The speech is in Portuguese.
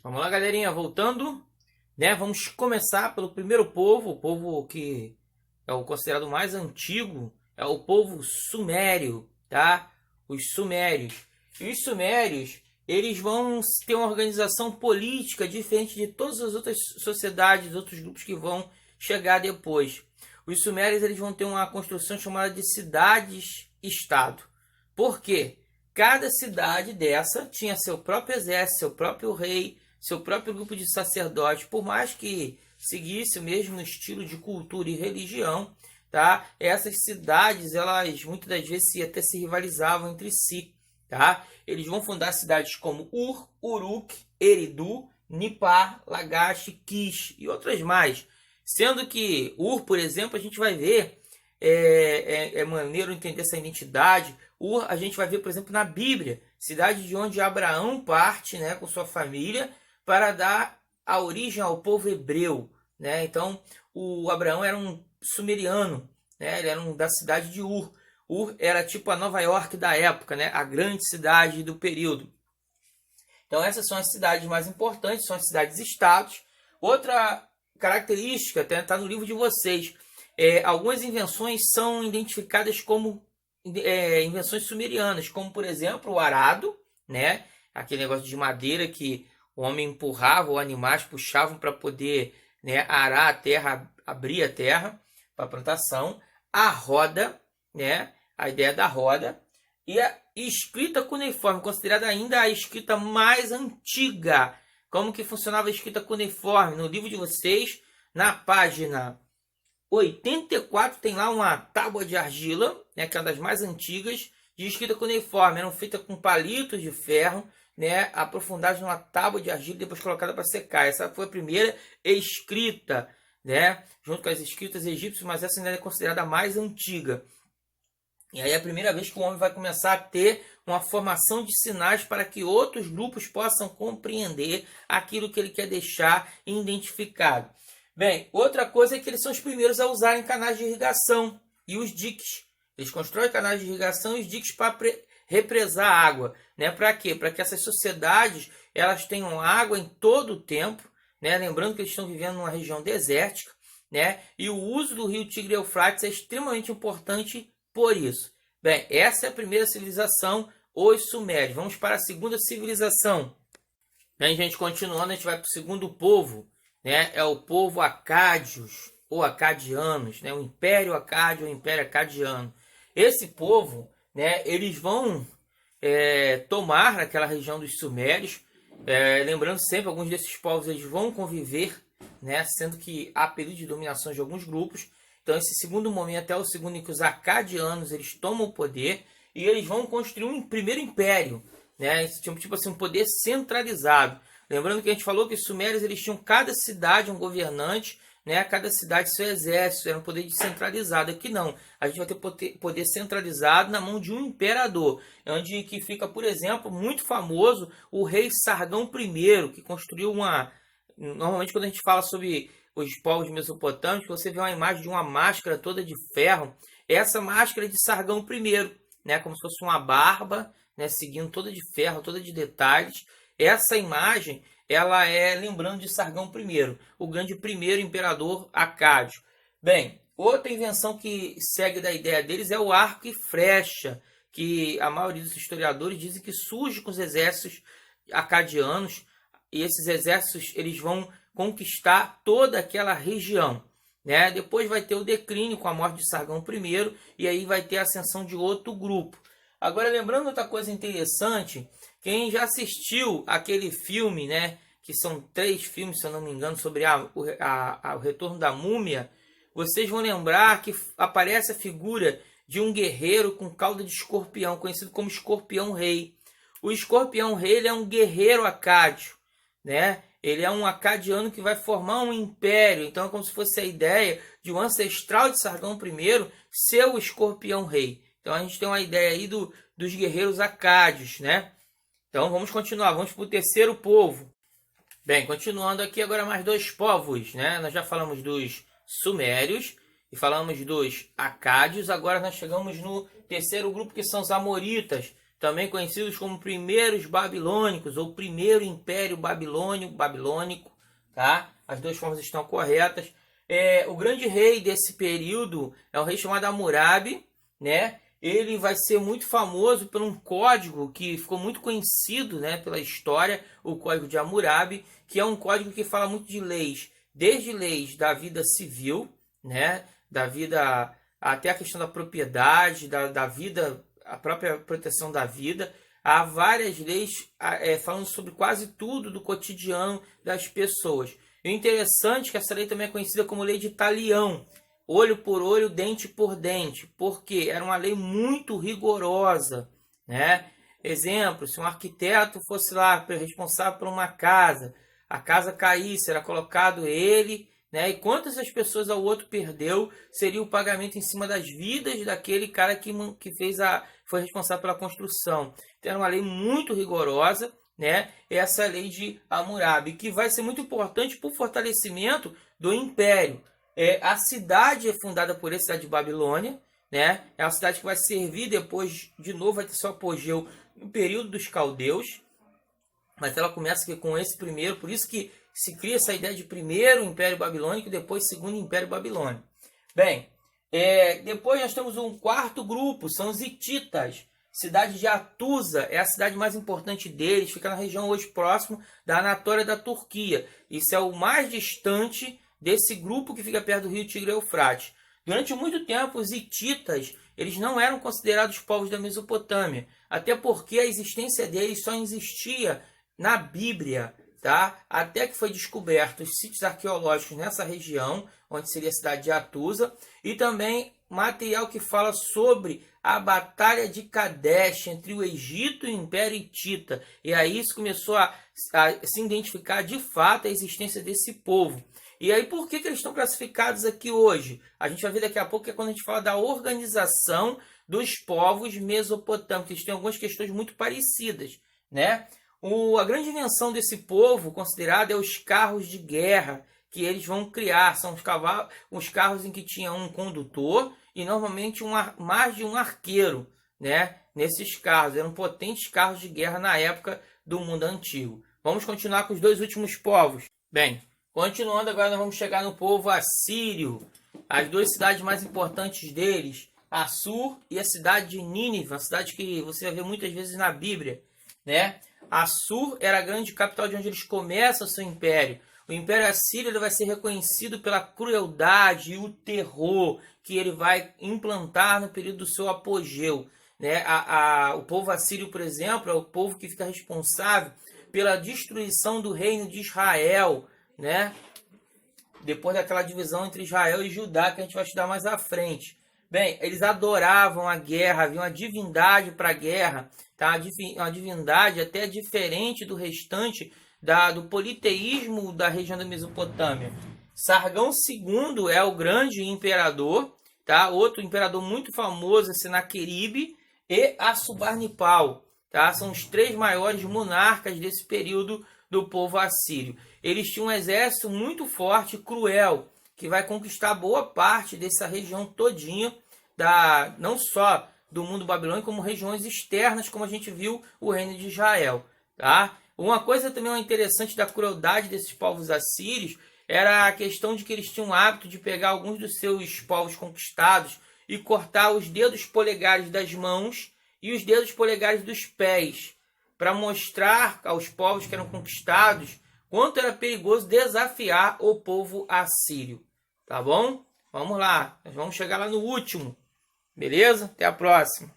Vamos lá, galerinha, voltando, né? Vamos começar pelo primeiro povo, o povo que é o considerado mais antigo, é o povo sumério, tá? Os sumérios. E os sumérios, eles vão ter uma organização política diferente de todas as outras sociedades, outros grupos que vão chegar depois. Os sumérios, eles vão ter uma construção chamada de cidades-estado. Por quê? Cada cidade dessa tinha seu próprio exército, seu próprio rei, seu próprio grupo de sacerdotes, por mais que seguisse o mesmo estilo de cultura e religião, tá? Essas cidades, elas muitas das vezes até se rivalizavam entre si, tá? Eles vão fundar cidades como Ur, Uruk, Eridu, Nippur, Lagash, Kish e outras mais. Sendo que Ur, por exemplo, a gente vai ver, é maneiro entender essa identidade. Ur, a gente vai ver, por exemplo, na Bíblia, cidade de onde Abraão parte, né, com sua família, para dar a origem ao povo hebreu, né? Então, o Abraão era um sumeriano, né? Ele era da cidade de Ur. Ur era tipo a Nova York da época, né? A grande cidade do período. Então, essas são as cidades mais importantes, são as cidades-estados. Outra característica, até está no livro de vocês, algumas invenções são identificadas como invenções sumerianas, como, por exemplo, o arado, né? Aquele negócio de madeira que o homem empurrava, ou animais puxavam para poder, né, arar a terra, abrir a terra para plantação. A roda, né, a ideia da roda. E a escrita cuneiforme, considerada ainda a escrita mais antiga. Como que funcionava a escrita cuneiforme? No livro de vocês, na página 84, tem lá uma tábua de argila, né, que é uma das mais antigas, de escrita cuneiforme. Eram feitas com palitos de ferro, né, aprofundados numa tábua de argila e depois colocada para secar. Essa foi a primeira escrita, né, junto com as escritas egípcias, mas essa ainda é considerada a mais antiga. E aí é a primeira vez que o homem vai começar a ter uma formação de sinais para que outros grupos possam compreender aquilo que ele quer deixar identificado. Bem, outra coisa é que eles são os primeiros a usarem canais de irrigação e os diques. Eles constroem canais de irrigação e os diques para represar água, né? Para quê? Para que essas sociedades elas tenham água em todo o tempo, né? Lembrando que eles estão vivendo numa região desértica, né? E o uso do rio Tigre e Eufrates é extremamente importante por isso. Bem, essa é a primeira civilização, os sumérios. Vamos para a segunda civilização. Bem, gente, continuando, a gente vai para o segundo povo, né? É o povo Acádios ou Acadianos, né? O Império Acádio ou Império Acadiano. Esse povo, né, eles vão tomar aquela região dos sumérios. Lembrando sempre, alguns desses povos eles vão conviver, né, sendo que há período de dominação de alguns grupos. Então, esse segundo momento é o segundo em que os acadianos eles tomam o poder e eles vão construir um primeiro império, né, tipo assim, um poder centralizado. Lembrando que a gente falou que os sumérios eles tinham cada cidade um governante, né, cada cidade seu exército, era um poder descentralizado. Aqui não, a gente vai ter poder centralizado na mão de um imperador, onde que fica, por exemplo, muito famoso o rei Sargão I, que construiu uma... Normalmente quando a gente fala sobre os povos mesopotâmicos, você vê uma imagem de uma máscara toda de ferro. Essa máscara é de Sargão I, né, como se fosse uma barba, né, seguindo toda de ferro, toda de detalhes. Essa imagem, ela é lembrando de Sargão I, o grande primeiro imperador acádio. Bem, outra invenção que segue da ideia deles é o arco e flecha, que a maioria dos historiadores dizem que surge com os exércitos acadianos, e esses exércitos eles vão conquistar toda aquela região, né? Depois vai ter o declínio com a morte de Sargão I, e aí vai ter a ascensão de outro grupo. Agora, lembrando outra coisa interessante, quem já assistiu aquele filme, né, que são 3 filmes, se eu não me engano, sobre o retorno da múmia, vocês vão lembrar que aparece a figura de um guerreiro com cauda de escorpião, conhecido como Escorpião Rei. O Escorpião Rei ele é um guerreiro acádio, né? Ele é um acadiano que vai formar um império. Então é como se fosse a ideia de um ancestral de Sargão I ser o Escorpião Rei. Então a gente tem uma ideia aí dos guerreiros acádios, né? Então vamos continuar, vamos para o terceiro povo. Bem, continuando aqui agora mais 2 povos, né? Nós já falamos dos sumérios e falamos dos acádios. Agora nós chegamos no terceiro grupo, que são os amoritas. também conhecidos como primeiros babilônicos ou primeiro império babilônico, tá? As duas formas estão corretas. O grande rei desse período é um rei chamado Hammurabi, né? Ele vai ser muito famoso por um código que ficou muito conhecido, né, pela história, o Código de Hammurabi, que é um código que fala muito de leis, desde leis da vida civil, né, da vida até a questão da propriedade, da vida, a própria proteção da vida. Há várias leis falando sobre quase tudo do cotidiano das pessoas. E o interessante é que essa lei também é conhecida como lei de Talião, olho por olho, dente por dente, porque era uma lei muito rigorosa, né? Exemplo, se um arquiteto fosse lá responsável por uma casa, a casa caísse, era colocado ele, né? E quantas as pessoas ao outro perdeu, seria o pagamento em cima das vidas daquele cara que foi responsável pela construção. Então era uma lei muito rigorosa, né? Essa lei de Hammurabi, que vai ser muito importante para o fortalecimento do império. A cidade é fundada por ele, a cidade de Babilônia, né? É uma cidade que vai servir depois, de novo, vai ter seu apogeu no período dos caldeus, mas ela começa com esse primeiro, por isso que se cria essa ideia de primeiro Império Babilônico e depois segundo Império Babilônico. Bem, depois nós temos um quarto grupo, são os hititas. Cidade de Atusa é a cidade mais importante deles, fica na região hoje próximo da Anatólia da Turquia. Isso é o mais distante desse grupo que fica perto do rio Tigre e Eufrates. Durante muito tempo, os hititas eles não eram considerados povos da Mesopotâmia, até porque a existência deles só existia na Bíblia, tá? Até que foi descoberto os sítios arqueológicos nessa região, onde seria a cidade de Atusa, e também material que fala sobre a Batalha de Kadesh entre o Egito e o Império Hitita. E aí isso começou a se identificar de fato a existência desse povo. E aí, por que eles estão classificados aqui hoje? A gente vai ver daqui a pouco que é quando a gente fala da organização dos povos mesopotâmicos. Eles têm algumas questões muito parecidas, né? A grande invenção desse povo, considerado, é os carros de guerra que eles vão criar. São os carros em que tinha um condutor e normalmente mais de um arqueiro, né? Nesses carros. Eram potentes carros de guerra na época do mundo antigo. Vamos continuar com os dois últimos povos. Bem, continuando, agora nós vamos chegar no povo assírio. As duas cidades mais importantes deles, Assur e a cidade de Nínive, uma cidade que você vai ver muitas vezes na Bíblia, né? Assur era a grande capital de onde eles começam o seu império. O Império Assírio ele vai ser reconhecido pela crueldade e o terror que ele vai implantar no período do seu apogeu, né? O povo assírio, por exemplo, é o povo que fica responsável pela destruição do reino de Israel, né? Depois daquela divisão entre Israel e Judá, que a gente vai estudar mais à frente. Bem, eles adoravam a guerra, havia uma divindade para a guerra, tá? Uma divindade até diferente do restante do politeísmo da região da Mesopotâmia. Sargão II é o grande imperador, tá? Outro imperador muito famoso é Senaqueribe e Assurbanipal, tá? São os três maiores monarcas desse período do povo assírio. Eles tinham um exército muito forte e cruel, que vai conquistar boa parte dessa região todinha, não só do mundo babilônico, como regiões externas, como a gente viu o reino de Israel, tá? Uma coisa também interessante da crueldade desses povos assírios era a questão de que eles tinham o hábito de pegar alguns dos seus povos conquistados e cortar os dedos polegares das mãos e os dedos polegares dos pés, para mostrar aos povos que eram conquistados quanto era perigoso desafiar o povo assírio. Tá bom? Vamos lá, nós vamos chegar lá no último. Beleza? Até a próxima.